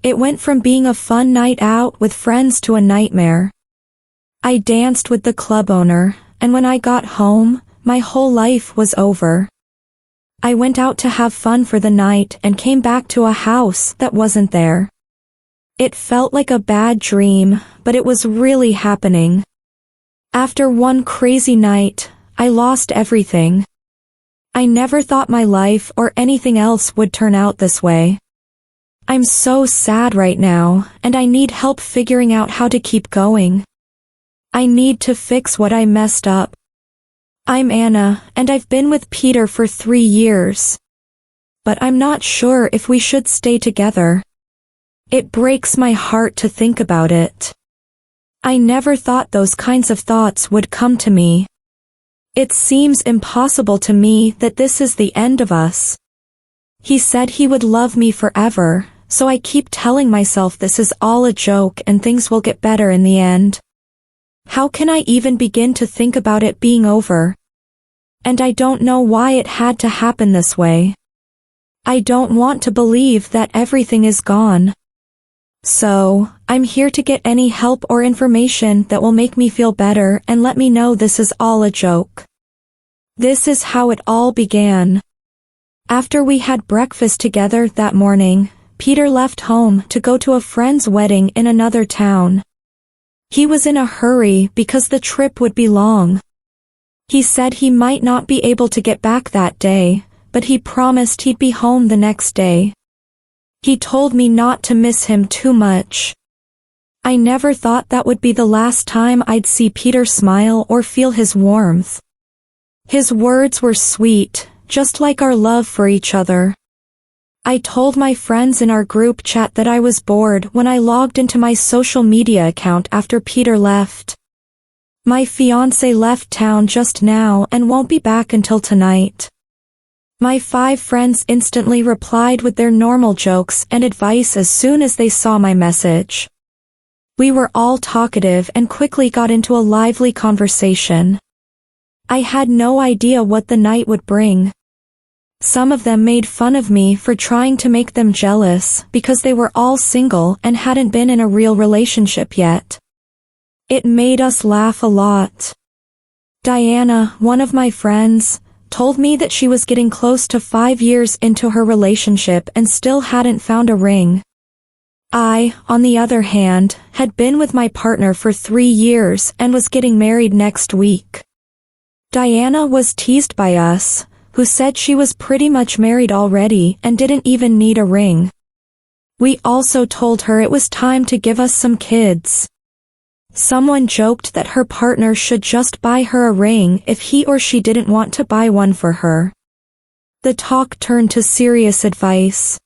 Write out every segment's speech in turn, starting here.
It went from being a fun night out with friends to a nightmare. I danced with the club owner, and when I got home, my whole life was over. I went out to have fun for the night and came back to a house that wasn't there. It felt like a bad dream, but it was really happening. After one crazy night, I lost everything. I never thought my life or anything else would turn out this way. I'm so sad right now, and I need help figuring out how to keep going. I need to fix what I messed up. I'm Anna, and I've been with Peter for 3 years. But I'm not sure if we should stay together. It breaks my heart to think about it. I never thought those kinds of thoughts would come to me. It seems impossible to me that this is the end of us. He said he would love me forever, so I keep telling myself this is all a joke and things will get better in the end. How can I even begin to think about it being over? And I don't know why it had to happen this way. I don't want to believe that everything is gone. So, I'm here to get any help or information that will make me feel better and let me know this is all a joke. This is how it all began. After we had breakfast together that morning, Peter left home to go to a friend's wedding in another town. He was in a hurry because the trip would be long. He said he might not be able to get back that day, but he promised he'd be home the next day. He told me not to miss him too much. I never thought that would be the last time I'd see Peter smile or feel his warmth. His words were sweet, just like our love for each other. I told my friends in our group chat that I was bored when I logged into my social media account after Peter left. My fiancé left town just now and won't be back until tonight. My 5 friends instantly replied with their normal jokes and advice as soon as they saw my message. We were all talkative and quickly got into a lively conversation. I had no idea what the night would bring. Some of them made fun of me for trying to make them jealous because they were all single and hadn't been in a real relationship yet. It made us laugh a lot. Diana, one of my friends, told me that she was getting close to 5 years into her relationship and still hadn't found a ring. I, on the other hand, had been with my partner for 3 years and was getting married next week. Diana was teased by us, who said she was pretty much married already and didn't even need a ring. We also told her it was time to give us some kids. Someone joked that her partner should just buy her a ring if he or she didn't want to buy one for her. The talk turned to serious advice.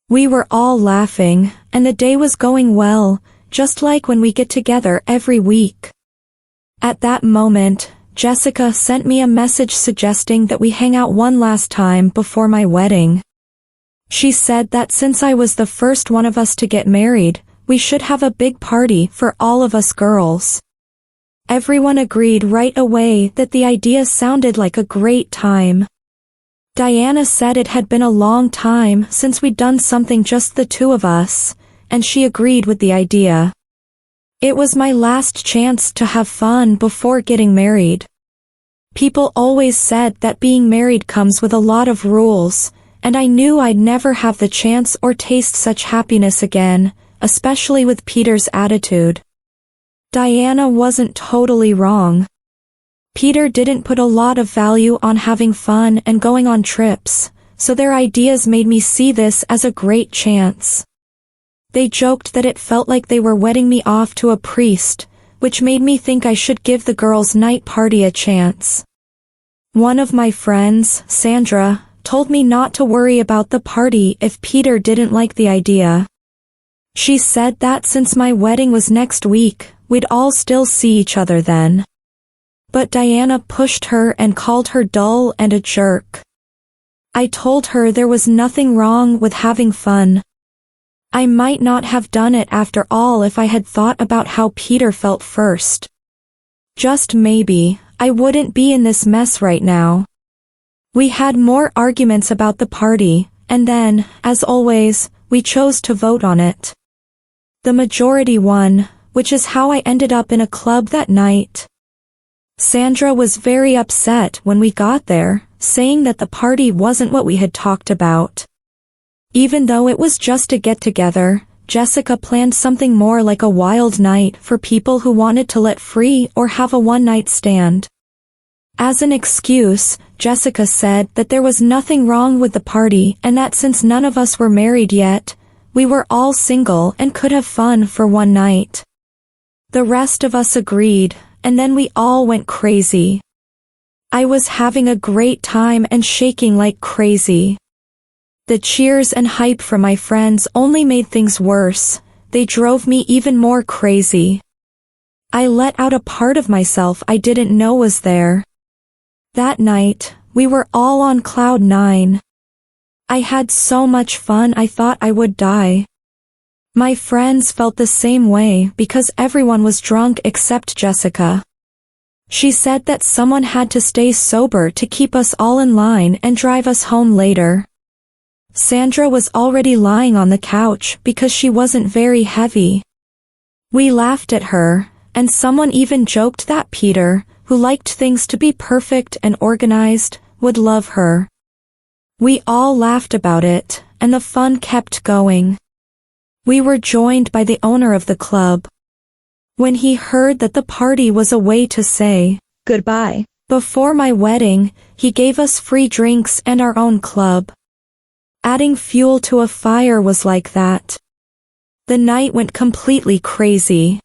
We were all laughing, and the day was going well, just like when we get together every week. At that moment, Jessica sent me a message suggesting that we hang out one last time before my wedding. She said that since I was the first one of us to get married, we should have a big party for all of us girls. Everyone agreed right away that the idea sounded like a great time. Diana said it had been a long time since we'd done something just the two of us, and she agreed with the idea. It was my last chance to have fun before getting married. People always said that being married comes with a lot of rules, and I knew I'd never have the chance or taste such happiness again, especially with Peter's attitude. Diana wasn't totally wrong. Peter didn't put a lot of value on having fun and going on trips, so their ideas made me see this as a great chance. They joked that it felt like they were wedding me off to a priest, which made me think I should give the girls' night party a chance. One of my friends, Sandra, told me not to worry about the party if Peter didn't like the idea. She said that since my wedding was next week, we'd all still see each other then. But Diana pushed her and called her dull and a jerk. I told her there was nothing wrong with having fun. I might not have done it after all if I had thought about how Peter felt first. Just maybe, I wouldn't be in this mess right now. We had more arguments about the party, and then, as always, we chose to vote on it. The majority won, which is how I ended up in a club that night. Sandra was very upset when we got there, saying that the party wasn't what we had talked about. Even though it was just a get-together, Jessica planned something more like a wild night for people who wanted to let free or have a one-night stand. As an excuse, Jessica said that there was nothing wrong with the party and that since none of us were married yet, we were all single and could have fun for one night. The rest of us agreed, and then we all went crazy. I was having a great time and shaking like crazy. The cheers and hype from my friends only made things worse. They drove me even more crazy. I let out a part of myself I didn't know was there. That night, we were all on cloud 9. I had so much fun I thought I would die. My friends felt the same way because everyone was drunk except Jessica. She said that someone had to stay sober to keep us all in line and drive us home later. Sandra was already lying on the couch because she wasn't very heavy. We laughed at her, and someone even joked that Peter, who liked things to be perfect and organized, would love her. We all laughed about it, and the fun kept going. We were joined by the owner of the club. When he heard that the party was a way to say goodbye before my wedding, he gave us free drinks and our own club. Adding fuel to a fire was like that. The night went completely crazy.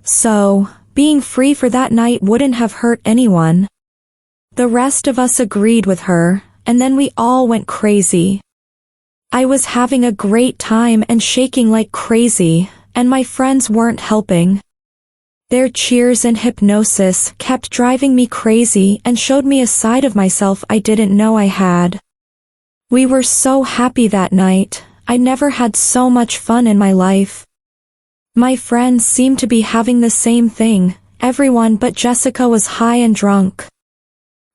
So, being free for that night wouldn't have hurt anyone. The rest of us agreed with her, and then we all went crazy. I was having a great time and shaking like crazy, and my friends weren't helping. Their cheers and hypnosis kept driving me crazy and showed me a side of myself I didn't know I had. We were so happy that night. I never had so much fun in my life. My friends seemed to be having the same thing. Everyone but Jessica was high and drunk.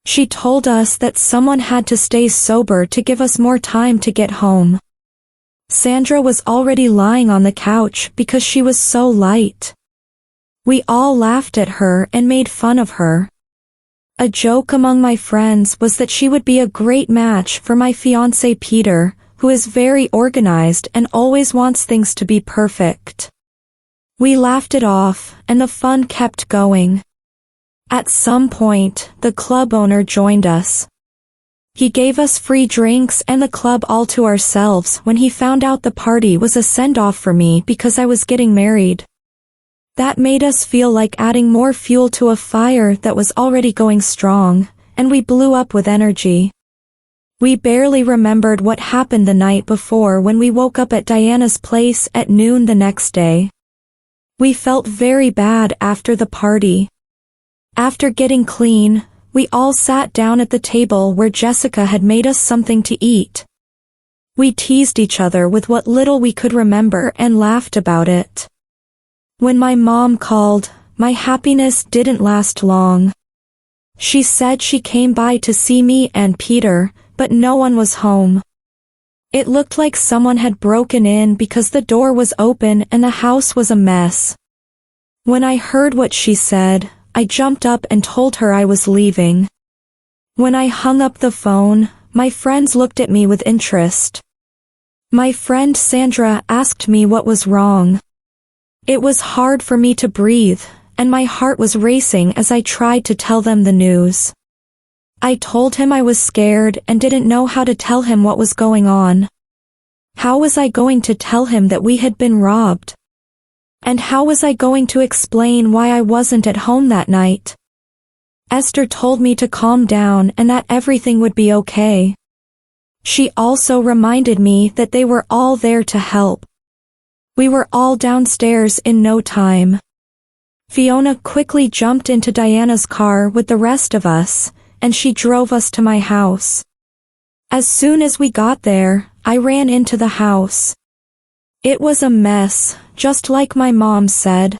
She told us that someone had to stay sober to give us more time to get home. Sandra was already lying on the couch because she was so light. We all laughed at her and made fun of her. A joke among my friends was that she would be a great match for my fiancé Peter, who is very organized and always wants things to be perfect. We laughed it off, and the fun kept going. At some point, the club owner joined us. He gave us free drinks and the club all to ourselves when he found out the party was a send-off for me because I was getting married. That made us feel like adding more fuel to a fire that was already going strong, and we blew up with energy. We barely remembered what happened the night before when we woke up at Diana's place at noon the next day. We felt very bad after the party. After getting clean, we all sat down at the table where Jessica had made us something to eat. We teased each other with what little we could remember and laughed about it. When my mom called, my happiness didn't last long. She said she came by to see me and Peter, but no one was home. It looked like someone had broken in because the door was open and the house was a mess. When I heard what she said, I jumped up and told her I was leaving. When I hung up the phone, my friends looked at me with interest. My friend Sandra asked me what was wrong. It was hard for me to breathe, and my heart was racing as I tried to tell them the news. I told him I was scared and didn't know how to tell him what was going on. How was I going to tell him that we had been robbed? And how was I going to explain why I wasn't at home that night? Esther told me to calm down and that everything would be okay. She also reminded me that they were all there to help. We were all downstairs in no time. Fiona quickly jumped into Diana's car with the rest of us, and she drove us to my house. As soon as we got there, I ran into the house. It was a mess, just like my mom said.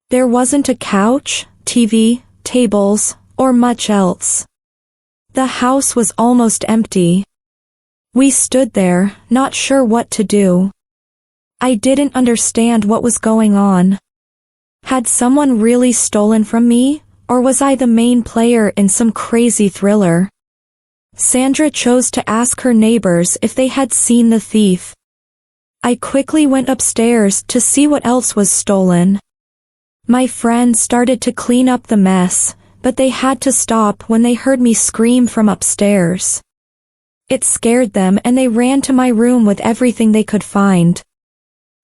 There wasn't a couch, TV, tables, or much else. The house was almost empty. We stood there, not sure what to do. I didn't understand what was going on. Had someone really stolen from me, or was I the main player in some crazy thriller? Sandra chose to ask her neighbors if they had seen the thief. I quickly went upstairs to see what else was stolen. My friends started to clean up the mess, but they had to stop when they heard me scream from upstairs. It scared them and they ran to my room with everything they could find.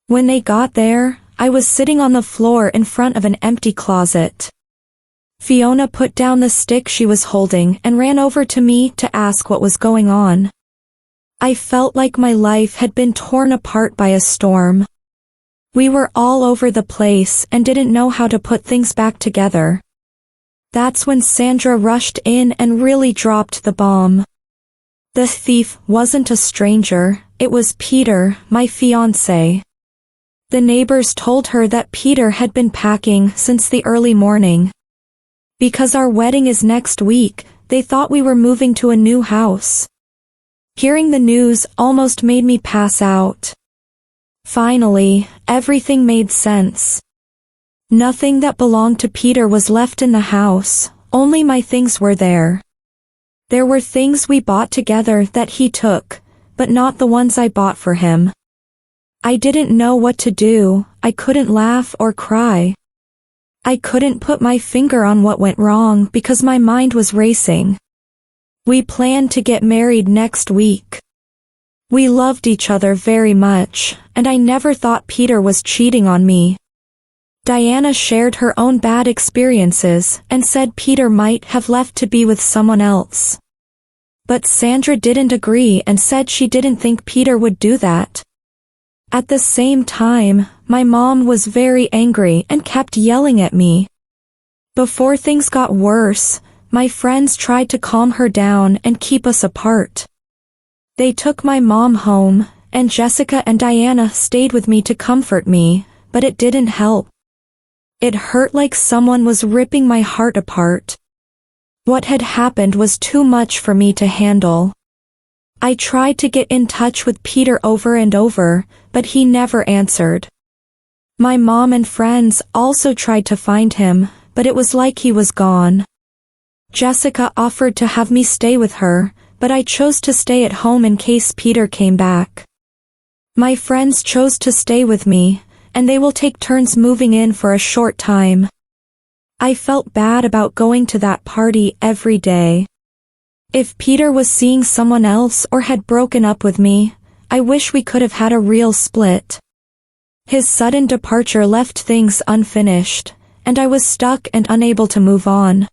When they got there, I was sitting on the floor in front of an empty closet. Fiona put down the stick she was holding and ran over to me to ask what was going on. I felt like my life had been torn apart by a storm. We were all over the place and didn't know how to put things back together. That's when Sandra rushed in and really dropped the bomb. The thief wasn't a stranger, it was Peter, my fiancé. The neighbors told her that Peter had been packing since the early morning. Because our wedding is next week, they thought we were moving to a new house. Hearing the news almost made me pass out. Finally, everything made sense. Nothing that belonged to Peter was left in the house, only my things were there. There were things we bought together that he took, but not the ones I bought for him. I didn't know what to do, I couldn't laugh or cry. I couldn't put my finger on what went wrong because my mind was racing. We planned to get married next week. We loved each other very much, and I never thought Peter was cheating on me. Diana shared her own bad experiences and said Peter might have left to be with someone else. But Sandra didn't agree and said she didn't think Peter would do that. At the same time, my mom was very angry and kept yelling at me. Before things got worse, my friends tried to calm her down and keep us apart. They took my mom home, and Jessica and Diana stayed with me to comfort me, but it didn't help. It hurt like someone was ripping my heart apart. What had happened was too much for me to handle. I tried to get in touch with Peter over and over, but he never answered. My mom and friends also tried to find him, but it was like he was gone. Jessica offered to have me stay with her, but I chose to stay at home in case Peter came back. My friends chose to stay with me, and they will take turns moving in for a short time. I felt bad about going to that party every day. If Peter was seeing someone else or had broken up with me, I wish we could have had a real split. His sudden departure left things unfinished, and I was stuck and unable to move on.